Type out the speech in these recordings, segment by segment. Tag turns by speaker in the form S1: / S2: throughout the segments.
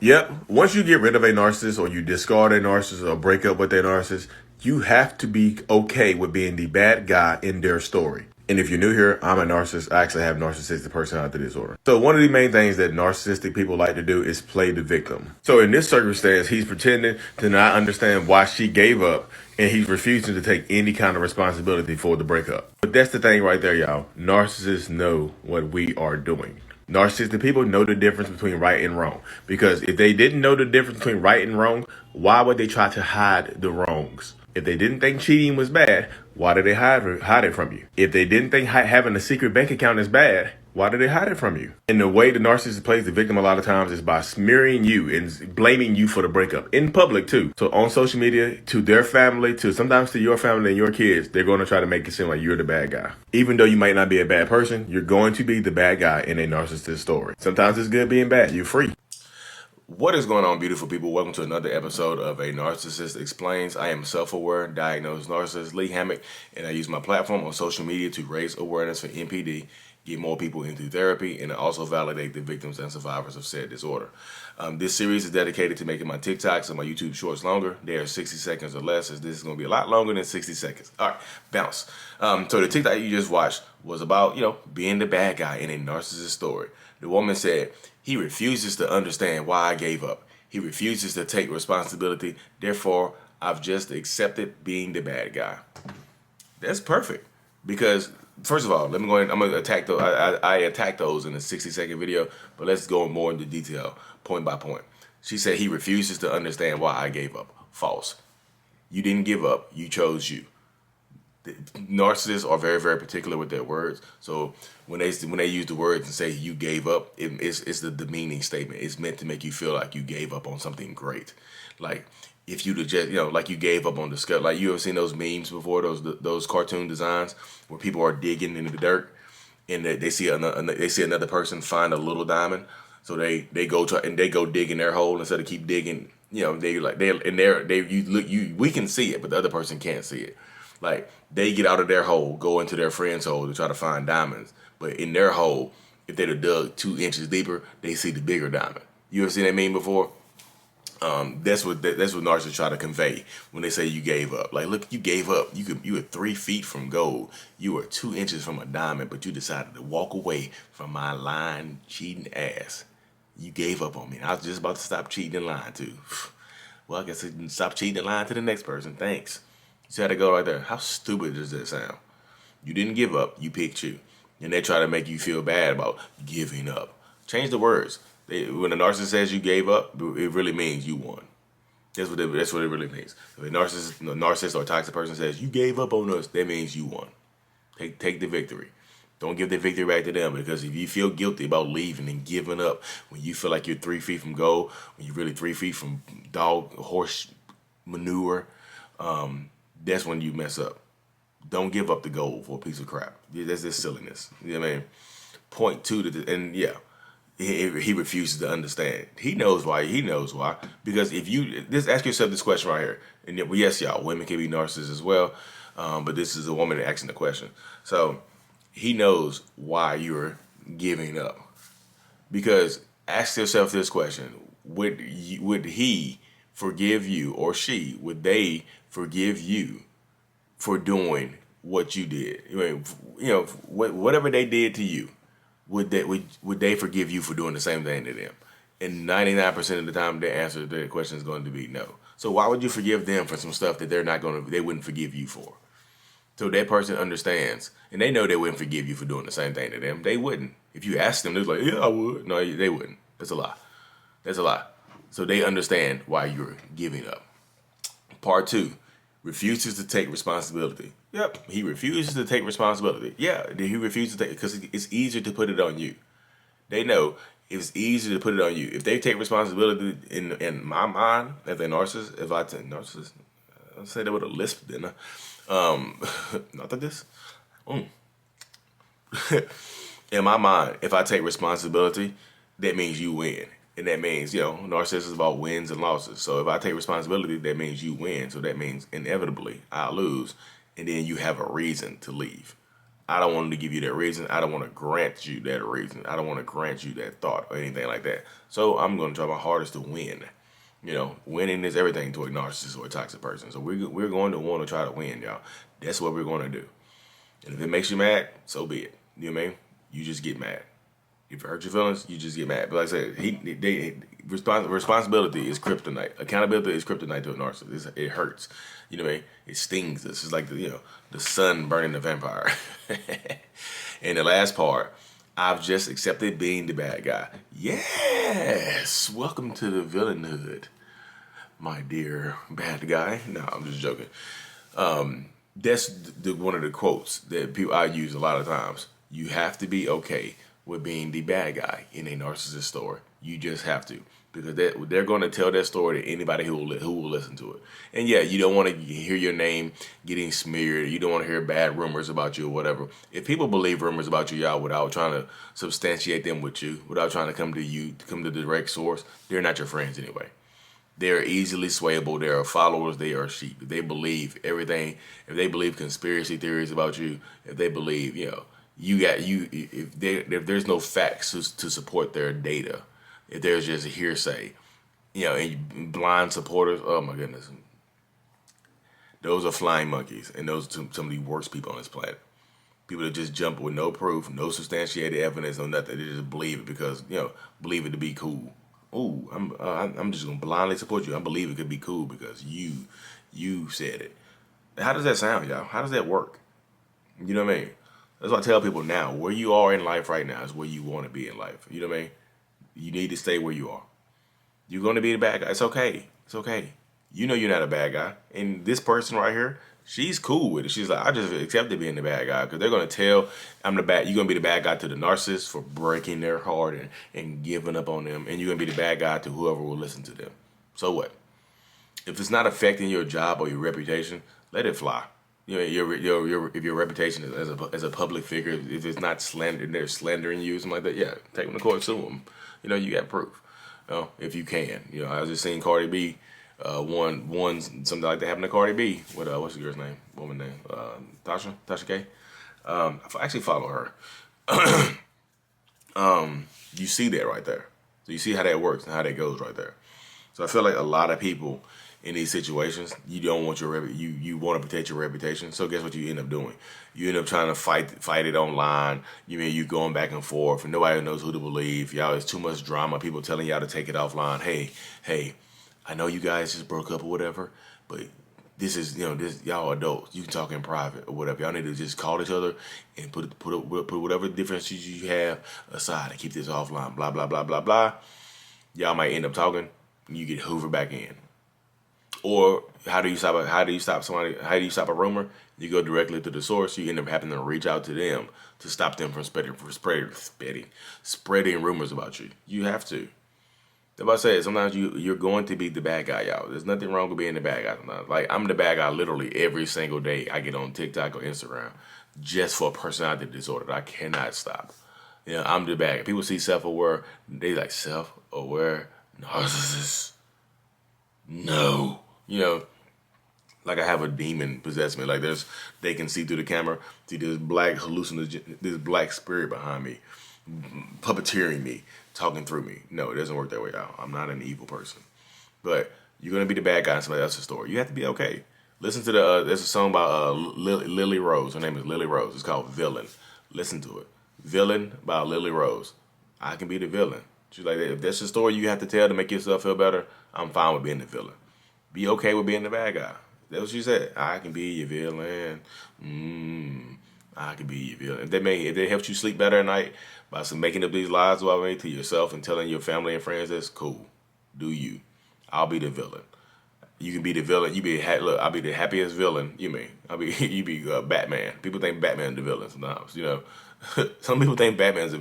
S1: Yep. Once you get rid of a narcissist or you discard a narcissist or break up with a narcissist, you have to be okay with being the bad guy in their story. And if you're new here, I'm a narcissist. I actually have narcissistic personality disorder. So one of the main things that narcissistic people like to do is play the victim. So in this circumstance, he's pretending to not understand why she gave up, and he's refusing to take any kind of responsibility for the breakup. But that's the thing right there, y'all. Narcissists know what we are doing. Narcissistic people know the difference between right and wrong. Because if they didn't know the difference between right and wrong, why would they try to hide the wrongs? If they didn't think cheating was bad, why did they hide it from you? If they didn't think having a secret bank account is bad, why did they hide it from you? And the way the narcissist plays the victim a lot of times is by smearing you and blaming you for the breakup in public too. So on social media, to their family, to sometimes to your family and your kids, they're going to try to make it seem like you're the bad guy. Even though you might not be a bad person, you're going to be the bad guy in a narcissist story. Sometimes it's good being bad. You're free. What is going on, beautiful people? Welcome to another episode of A Narcissist Explains. I am self-aware, diagnosed narcissist Lee Hammock, and I use my platform on social media to raise awareness for NPD, get more people into therapy, and also validate the victims and survivors of said disorder. This series is dedicated to making my TikToks and my YouTube shorts longer. They are 60 seconds or less, as this is going to be a lot longer than 60 seconds. All right, bounce. So the TikTok you just watched was about, being the bad guy in a narcissist story. The woman said, he refuses to understand why I gave up. He refuses to take responsibility. Therefore, I've just accepted being the bad guy. That's perfect. Because, first of all, let me go ahead. I'm going to attack those. I attacked those in a 60-second video, but let's go more into detail, point by point. She said he refuses to understand why I gave up. False. You didn't give up. You chose you. Narcissists are very, very particular with their words. So when they use the words and say you gave up, it's the demeaning statement. It's meant to make you feel like you gave up on something great. Like if you just like you gave up on the skull. Like you ever seen those memes before? Those cartoon designs where people are digging into the dirt and they see another person find a little diamond. So they go dig in their hole instead of keep digging. We can see it, but the other person can't see it. Like they get out of their hole, go into their friend's hole to try to find diamonds. But in their hole, if they'd have dug 2 inches deeper, they see the bigger diamond. You ever seen that meme before? That's what narcissists try to convey when they say you gave up. Like, look, you gave up. You were 3 feet from gold. You were 2 inches from a diamond, but you decided to walk away from my lying, cheating ass. You gave up on me. I was just about to stop cheating and lying too. Well, I guess I can stop cheating and lying to the next person. Thanks. You see how to go right there? How stupid does that sound? You didn't give up. You picked you. And they try to make you feel bad about giving up. Change the words. When a narcissist says you gave up, it really means you won. That's what it really means. If a narcissist or a toxic person says you gave up on us, that means you won. Take the victory. Don't give the victory back to them, because if you feel guilty about leaving and giving up when you feel like you're 3 feet from gold, when you're really 3 feet from horse manure, that's when you mess up. Don't give up the gold for a piece of crap. That's just silliness. You know what I mean? Point 2 to the, and yeah, he refuses to understand. He knows why. Because if you just ask yourself this question right here, and yes, y'all, women can be narcissists as well, but this is a woman asking the question. So he knows why you're giving up. Because ask yourself this question: would he forgive you, or she? Would they forgive you for doing what you did? Whatever they did to you, would they forgive you for doing the same thing to them? And 99% of the time, the answer to that question is going to be no. So why would you forgive them for some stuff that they wouldn't forgive you for? So that person understands, and they know they wouldn't forgive you for doing the same thing to them. They wouldn't. If you ask them, they're like, yeah, I would. No, they wouldn't. That's a lie. That's a lie. So they understand why you're giving up. Part 2, refuses to take responsibility. Yep, he refuses to take responsibility. Yeah, he refuses to take it because it's easier to put it on you. They know it's easier to put it on you. If they take responsibility, in my mind, as a narcissist, if I take narcissist, I'll say that with a lisp, didn't I? Not that this. In my mind, if I take responsibility, that means you win. And that means, narcissism is about wins and losses. So if I take responsibility, that means you win. So that means inevitably I lose. And then you have a reason to leave. I don't want to give you that reason. I don't want to grant you that reason. I don't want to grant you that thought or anything like that. So I'm going to try my hardest to win. You know, winning is everything to a narcissist or a toxic person. So we're going to want to try to win, y'all. That's what we're going to do. And if it makes you mad, so be it. You know what I mean? You just get mad. If it hurts your feelings, you just get mad. But like I said, responsibility is kryptonite. Accountability is kryptonite to a narcissist. It hurts. You know what I mean? It stings us. It's like the sun burning the vampire. And the last part, I've just accepted being the bad guy. Yes! Welcome to the villainhood, my dear bad guy. No, I'm just joking. That's one of the quotes that I use a lot of times. You have to be okay with being the bad guy in a narcissist story. You just have to, because they're going to tell that story to anybody who will listen to it. And yeah, you don't want to hear your name getting smeared. You don't want to hear bad rumors about you or whatever. If people believe rumors about you, y'all, without trying to substantiate them with you, without trying to come to the direct source, they're not your friends anyway. They're easily swayable. They are followers. They are sheep. If they believe everything, if they believe conspiracy theories about you, if they believe, if there's no facts to support their data, if there's just hearsay, and blind supporters, oh my goodness, those are flying monkeys, and those are some of the worst people on this planet. People that just jump with no proof, no substantiated evidence, no nothing. They just believe it because believe it to be cool. Ooh, I'm just gonna blindly support you. I believe it could be cool because you said it. How does that sound, y'all? How does that work? You know what I mean? That's what I tell people now. Where you are in life right now is where you want to be in life. You know what I mean? You need to stay where you are. You're going to be the bad guy. It's okay. It's okay. You know you're not a bad guy. And this person right here, she's cool with it. She's like, I just accepted being the bad guy because they're going to tell I'm the bad. You're going to be the bad guy to the narcissist for breaking their heart and giving up on them. And you're going to be the bad guy to whoever will listen to them. So what? If it's not affecting your job or your reputation, let it fly. If your reputation is as a public figure, if it's not they're slandering you, something like that, yeah, take them to court, sue them. You got proof. If you can. I was just seeing Cardi B, one something like that happened to Cardi B. What's the girl's name? Woman name? Tasha K. I actually follow her. You see that right there. So you see how that works and how that goes right there. So I feel like a lot of people in these situations, you don't want you want to protect your reputation. So guess what you end up doing? You end up trying to fight it online. You going back and forth, and nobody knows who to believe. Y'all, it's too much drama. People telling y'all to take it offline. Hey, I know you guys just broke up or whatever, but this is this y'all adults. You can talk in private or whatever. Y'all need to just call each other and put whatever differences you have aside and keep this offline. Blah blah blah blah blah. Y'all might end up talking, and you get hoovered back in. Or how do you stop a rumor? You go directly to the source. You end up having to reach out to them to stop them from spreading rumors about you. You have to. That's what I said. Sometimes you're going to be the bad guy, y'all. There's nothing wrong with being the bad guy sometimes. Like, I'm the bad guy literally every single day I get on TikTok or Instagram just for a personality disorder. I cannot stop. I'm the bad guy. People see self-aware. They like self-aware narcissists. No. Like I have a demon possess me. Like they can see through the camera, see this black hallucinogen, this black spirit behind me, puppeteering me, talking through me. No, it doesn't work that way, y'all. I'm not an evil person. But you're going to be the bad guy in somebody else's story. You have to be okay. Listen to there's a song by Lily Rose. Her name is Lily Rose. It's called Villain. Listen to it. Villain by Lily Rose. I can be the villain. She's like, if that's the story you have to tell to make yourself feel better, I'm fine with being the villain. Be okay with being the bad guy. That's what she said. I can be your villain. I can be your villain. If they helped you sleep better at night by making up these lies about me to yourself and telling your family and friends, that's cool. Do you? I'll be the villain. You can be the villain. Look, I'll be the happiest villain. You be Batman. People think Batman's the villain sometimes. Some people think Batman's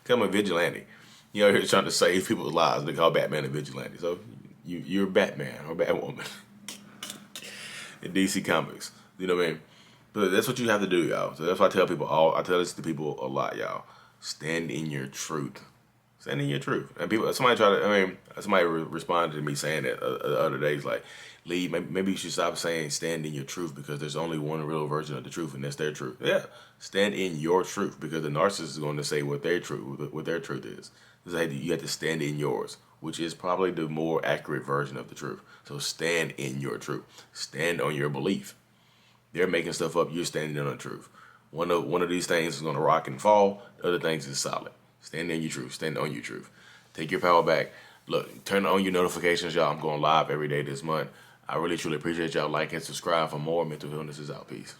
S1: become a vigilante. Here trying to save people's lives. They call Batman a vigilante. So you're Batman or Batwoman in DC Comics. You know what I mean? But that's what you have to do, y'all. So that's why I tell people I tell this to people a lot, y'all. Stand in your truth. Stand in your truth. And people, somebody responded to me saying that the other days, like, Lee, maybe you should stop saying stand in your truth because there's only one real version of the truth, and that's their truth. Yeah, stand in your truth because the narcissist is going to say what their truth is. You have to stand in yours, which is probably the more accurate version of the truth. So stand in your truth. Stand on your belief. They're making stuff up. You're standing on the truth. One of these things is going to rock and fall. The other things is solid. Stand in your truth. Stand on your truth. Take your power back. Look, turn on your notifications, y'all. I'm going live every day this month. I really, truly appreciate y'all. Like and subscribe for more. Mental Illness is out. Peace.